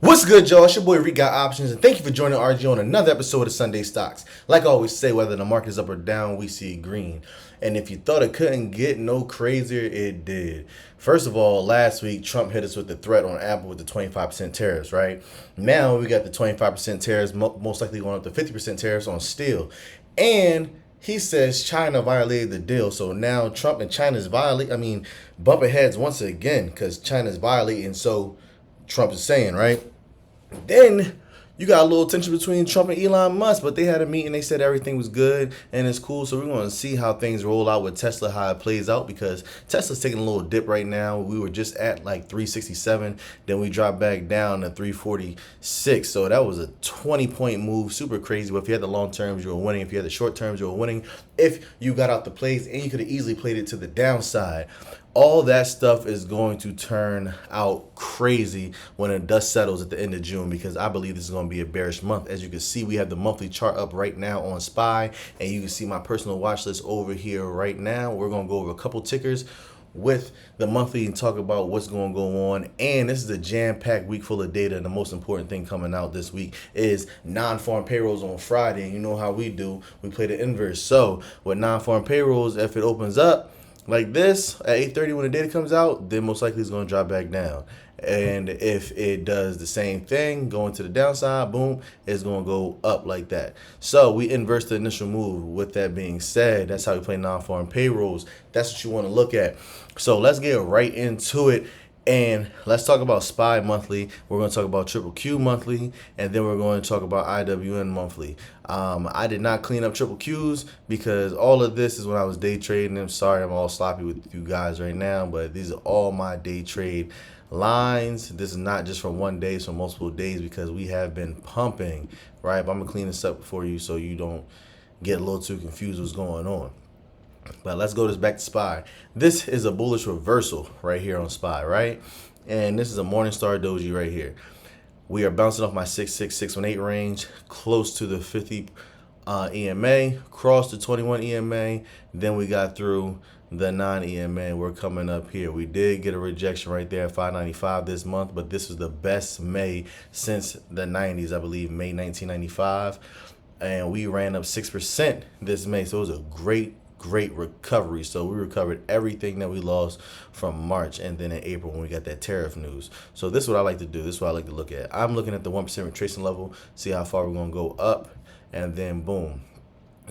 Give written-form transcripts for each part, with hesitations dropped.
What's good, y'all? It's your boy Rick Got Options, and thank you for joining RG on another episode of Sunday Stocks. Like I always say, whether the market is up or down, we see green. And if you thought it couldn't get no crazier, it did. First of all, last week, Trump hit us with the threat on Apple with the 25% tariffs, right? Now we got the 25% tariffs, most likely going up to 50% tariffs on steel. And he says China violated the deal. So now Trump and China's bumping heads once again because China's violating. So Trump is saying, right? Then you got a little tension between Trump and Elon Musk, but they had a meeting. They said everything was good and it's cool. So we're going to see how things roll out with Tesla, how it plays out, because Tesla's taking a little dip right now. We were just at like 367. Then we dropped back down to 346. So that was a 20-point move. Super crazy. But if you had the long terms, you were winning. If you had the short terms, you were winning. If you got out the plays, and you could have easily played it to the downside. All that stuff is going to turn out crazy when the dust settles at the end of June, because I believe this is going to be a bearish month. As you can see, we have the monthly chart up right now on SPY, and you can see my personal watch list over here right now. We're going to go over a couple tickers with the monthly and talk about what's going to go on. And this is a jam-packed week full of data, and the most important thing coming out this week is non-farm payrolls on Friday. And you know how we do. We play the inverse. So with non-farm payrolls, if it opens up like this at 8:30 when the data comes out, then most likely it's going to drop back down. And if it does the same thing, going to the downside, boom, it's going to go up like that. So we inverse the initial move. With that being said, that's how we play non-farm payrolls. That's what you want to look at. So let's get right into it. And let's talk about SPY monthly. We're going to talk about Triple Q monthly, and then we're going to talk about IWN monthly. I did not clean up Triple Qs because all of this is when I was day trading. I'm sorry I'm all sloppy with you guys right now, but these are all my day trade lines. This is not just from one day, it's from multiple days, because we have been pumping, right? But I'm going to clean this up for you so you don't get a little too confused what's going on. But let's go back to SPY. This is a bullish reversal right here on SPY, right? And this is a Morningstar doji right here. We are bouncing off my 66618 range, close to the 50 EMA, crossed the 21 EMA. Then we got through the non-EMA. We're coming up here. We did get a rejection right there at 595 this month, but this was the best May since the 90s, I believe, May 1995. And we ran up 6% this May. So it was a great recovery. So we recovered everything that we lost from March and then in April when we got that tariff news. So this is what I like to do. This is what I like to look at. I'm looking at the 1% retracement level, see how far we're going to go up, and then boom.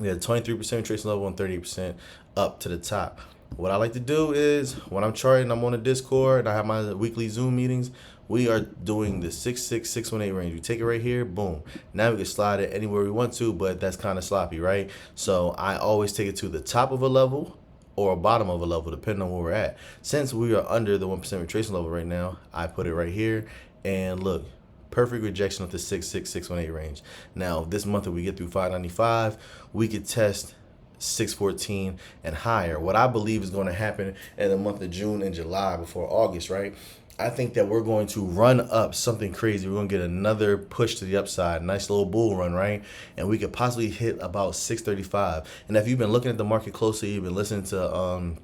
We had 23% retracement level and 30% up to the top. What I like to do is when I'm charting, I'm on the Discord and I have my weekly Zoom meetings. We are doing the 66618 range. We take it right here, boom. Now we can slide it anywhere we want to, but that's kind of sloppy, right? So I always take it to the top of a level or a bottom of a level, depending on where we're at. Since we are under the 1% retracement level right now, I put it right here. And look, perfect rejection of the 66618 range. Now, this month, if we get through 595, we could test 614 and higher. What I believe is going to happen in the month of June and July before August, right? I think that we're going to run up something crazy. We're going to get another push to the upside, nice little bull run, right? And we could possibly hit about 635. And if you've been looking at the market closely, you've been listening to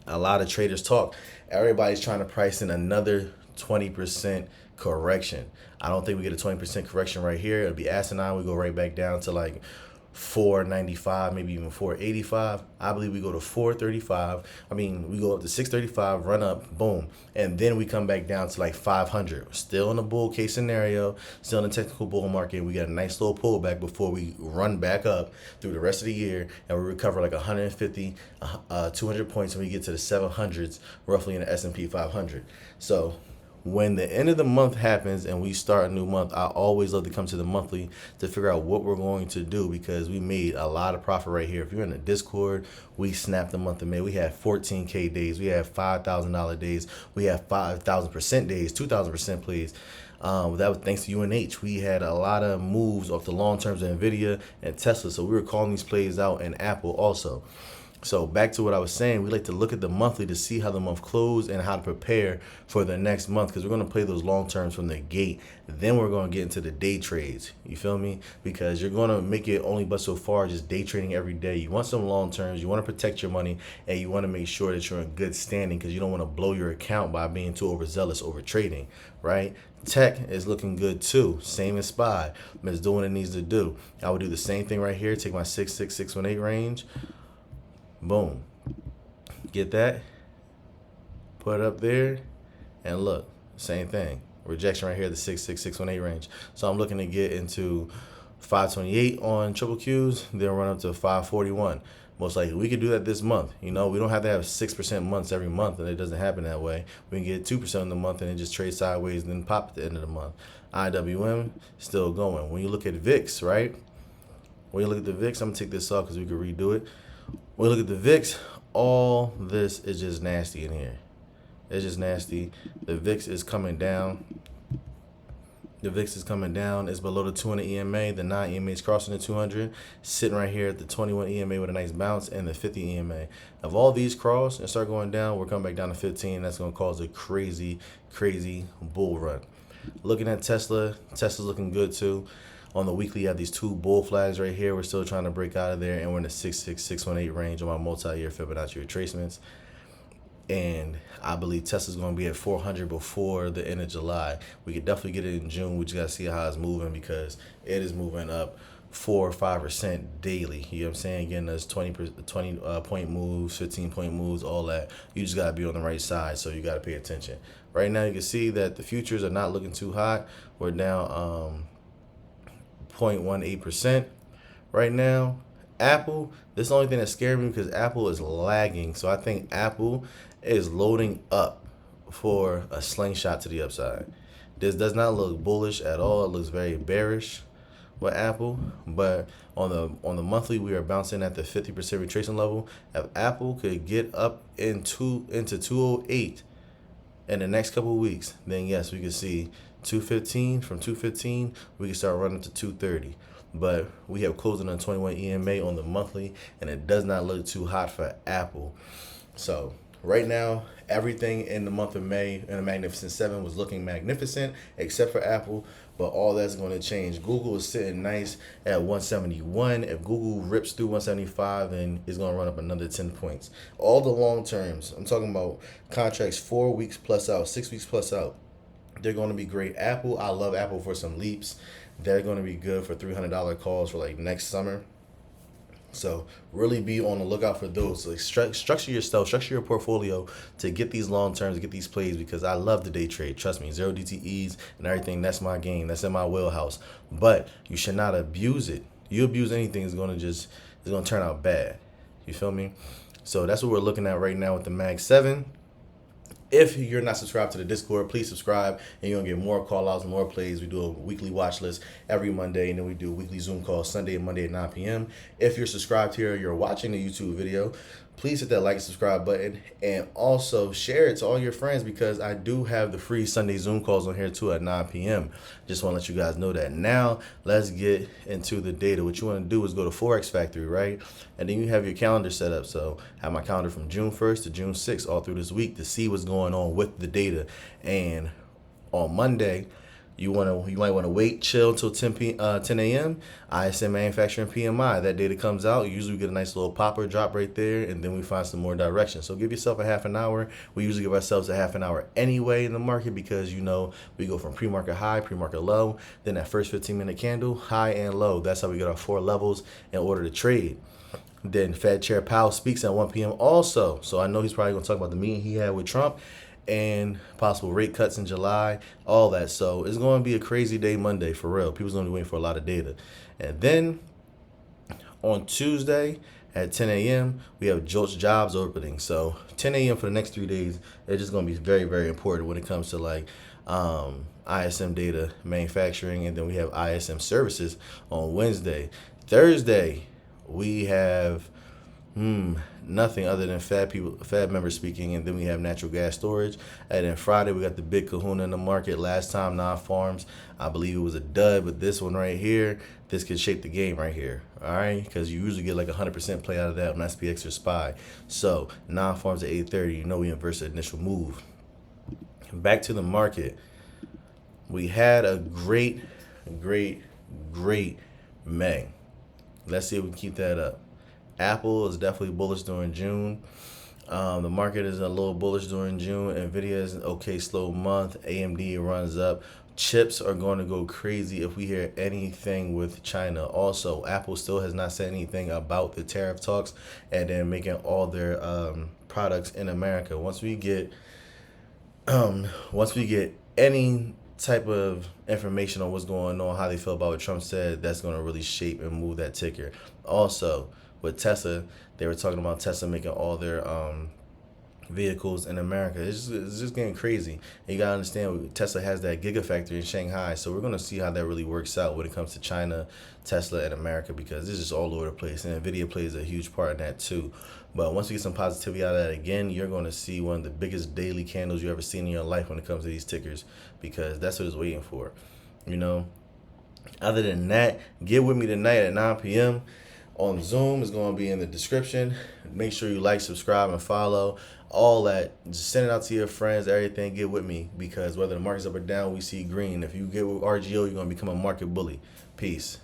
a lot of traders talk, everybody's trying to price in another 20% correction. I don't think we get a 20% correction right here. It'll be asinine. We go right back down to like 495, maybe even 485. I believe we go to 435. We go up to 635, run up, boom, and then we come back down to like 500. Still in a bull case scenario, still in a technical bull market. We got a nice little pullback before we run back up through the rest of the year, and we recover like 150, 200 points, and we get to the 700s, roughly in the S&P 500. So when the end of the month happens and we start a new month, I always love to come to the monthly to figure out what we're going to do, because we made a lot of profit right here. If you're in the Discord, we snapped the month of May. We had 14K days. We had $5,000 days. We had 5,000% days, 2,000% plays. That was thanks to UNH. We had a lot of moves off the long terms of NVIDIA and Tesla. So we were calling these plays out, and Apple also. So back to what I was saying, we like to look at the monthly to see how the month closed and how to prepare for the next month, because we're going to play those long terms from the gate. Then we're going to get into the day trades. You feel me? Because you're going to make it only but so far just day trading every day. You want some long terms, you want to protect your money, and you want to make sure that you're in good standing, because you don't want to blow your account by being too overzealous over trading, right? Tech is looking good too. Same as SPY. It's doing what it needs to do. I would do the same thing right here. Take my 66618 range. Boom. Get that. Put it up there. And look, same thing. Rejection right here, the 66618 range. So I'm looking to get into 528 on triple Qs, then run up to 541. Most likely we could do that this month. You know, we don't have to have 6% months every month, and it doesn't happen that way. We can get 2% in the month and then just trade sideways and then pop at the end of the month. IWM still going. When you look at VIX, right? When you look at the VIX, I'm gonna take this off because we could redo it. When you look at the VIX, all this is just nasty in here. It's just nasty. The VIX is coming down. The VIX is coming down. It's below the 200 EMA. The 9 EMA is crossing the 200. Sitting right here at the 21 EMA with a nice bounce, and the 50 EMA. If all these cross and start going down, we're coming back down to 15. That's going to cause a crazy, crazy bull run. Looking at Tesla, Tesla's looking good too. On the weekly, you have these two bull flags right here. We're still trying to break out of there, and we're in the 66618 range on my multi-year Fibonacci retracements. And I believe Tesla's going to be at 400 before the end of July. We could definitely get it in June. We just got to see how it's moving, because it is moving up 4 or 5% daily. You know what I'm saying? Getting us 20 point moves, 15-point moves, all that. You just got to be on the right side, so you got to pay attention. Right now, you can see that the futures are not looking too hot. We're down 0.18% right now. Apple, this is the only thing that scared me, because Apple is lagging. So I think Apple is loading up for a slingshot to the upside. This does not look bullish at all. It looks very bearish with Apple. But on the monthly, we are bouncing at the 50% retracement level. If Apple could get up into 208 in the next couple of weeks, then yes, we could see 215. From 215, we can start running to 230. But we have closing on 21 EMA on the monthly, and it does not look too hot for Apple. So right now, everything in the month of May in the Magnificent Seven was looking magnificent, except for Apple. But all that's going to change. Google is sitting nice at 171. If Google rips through 175, then it's going to run up another 10 points. All the long terms, I'm talking about contracts 4 weeks plus out, 6 weeks plus out, they're going to be great. Apple, I love Apple for some leaps. They're going to be good for $300 calls for like next summer. So really be on the lookout for those. So structure yourself, structure your portfolio to get these long terms, get these plays, because I love the day trade. Trust me, 0 DTEs and everything, that's my game. That's in my wheelhouse. But you should not abuse it. You abuse anything, it's going to turn out bad. You feel me? So that's what we're looking at right now with the Mag 7. If you're not subscribed to the Discord, please subscribe, and you're going to get more call-outs and more plays. We do a weekly watch list every Monday, and then we do weekly Zoom calls Sunday and Monday at 9 p.m. If you're subscribed here, you're watching the YouTube video, please hit that like and subscribe button, and also share it to all your friends, because I do have the free Sunday Zoom calls on here too at 9 p.m. Just want to let you guys know that. Now, let's get into the data. What you want to do is go to Forex Factory, right? And then you have your calendar set up. So I have my calendar from June 1st to June 6th all through this week to see what's going on with the data. And on Monday, you might want to wait, chill until 10 a.m. ISM Manufacturing PMI. That data comes out. Usually we get a nice little popper drop right there, and then we find some more direction. So give yourself a half an hour. We usually give ourselves a half an hour anyway in the market, because we go from pre-market high, pre-market low, then that first 15-minute candle, high and low. That's how we get our 4 levels in order to trade. Then Fed Chair Powell speaks at 1 p.m. also. So I know he's probably going to talk about the meeting he had with Trump and possible rate cuts in July, all that. So it's going to be a crazy day Monday, for real. People's going to be waiting for a lot of data. And then on Tuesday at 10 a.m., we have JOLTS jobs opening. So 10 a.m. for the next 3 days, it's just going to be very, very important when it comes to like ISM data, manufacturing, and then we have ISM services on Wednesday. Thursday, we have Nothing other than Fed members speaking, and then we have natural gas storage. And then Friday we got the big kahuna in the market. Last time non-farms, I believe it was a dud, but this one right here, this could shape the game right here. All right, because you usually get like 100% play out of that on SPX or SPY. So non-farms at 8:30, you know we inverse the initial move. Back to the market, we had a great May. Let's see if we can keep that up. Apple is definitely bullish during June. The market is a little bullish during June. Nvidia is an okay slow month. AMD runs up. Chips are going to go crazy if we hear anything with China. Also, Apple still has not said anything about the tariff talks and then making all their products in America. Once we get any type of information on what's going on, how they feel about what Trump said, that's going to really shape and move that ticker. Also, with Tesla, they were talking about Tesla making all their vehicles in America. It's just getting crazy. And you got to understand, Tesla has that gigafactory in Shanghai, so we're going to see how that really works out when it comes to China, Tesla, and America, because it's just all over the place. And NVIDIA plays a huge part in that too. But once we get some positivity out of that again, you're going to see one of the biggest daily candles you ever seen in your life when it comes to these tickers, because that's what it's waiting for. You know, other than that, get with me tonight at 9 p.m. on Zoom. Is going to be in the description. Make sure you like, subscribe, and follow. All that. Just send it out to your friends, everything. Get with me, because whether the market's up or down, we see green. If you get with RGO, you're going to become a market bully. Peace.